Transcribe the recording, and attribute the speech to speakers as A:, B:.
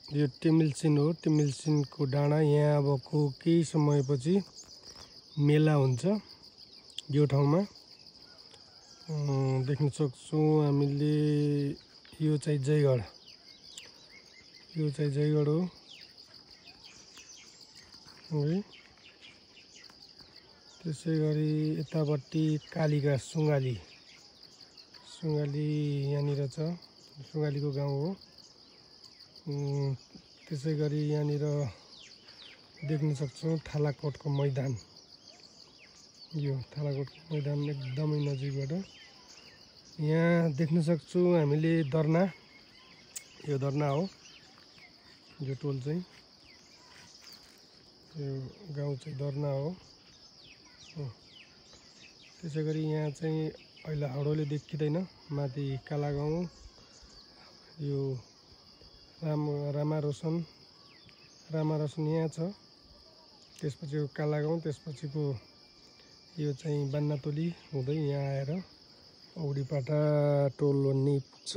A: यो टिमिल्सिन हो। टिमिल्सिनको डाँडा यहाँ अब केही समयपछि मेला हुन्छ यो ठाउँमा देख्न सक्छौँ हामीले। यो चाहिँ जयगढ हो है। त्यसै गरी यतापट्टि कालिका सुङ्गाली यहाँनिर छ। सुङ्गालीको गाउँ हो। त्यसै गरी यहाँनिर देख्न सक्छौँ थालाकोटको मैदान। यो थालाकोटको मैदान एकदमै नजिकबाट यहाँ देख्न सक्छौँ हामीले दर्ना। यो दर्ना हो यो टोल चाहिँ, यो गाउँ चाहिँ दर्ना हो। त्यसै गरी यहाँ चाहिँ अहिले हाउडोले देखिँदैन। माथि काला गाउँ, यो रामारोसन यहाँ छ। त्यसपछि यो काला गाउँ, त्यसपछिको यो चाहिँ बान्नातोली हुँदै यहाँ आएर औडीपाटा टोल भन्ने पुग्छ।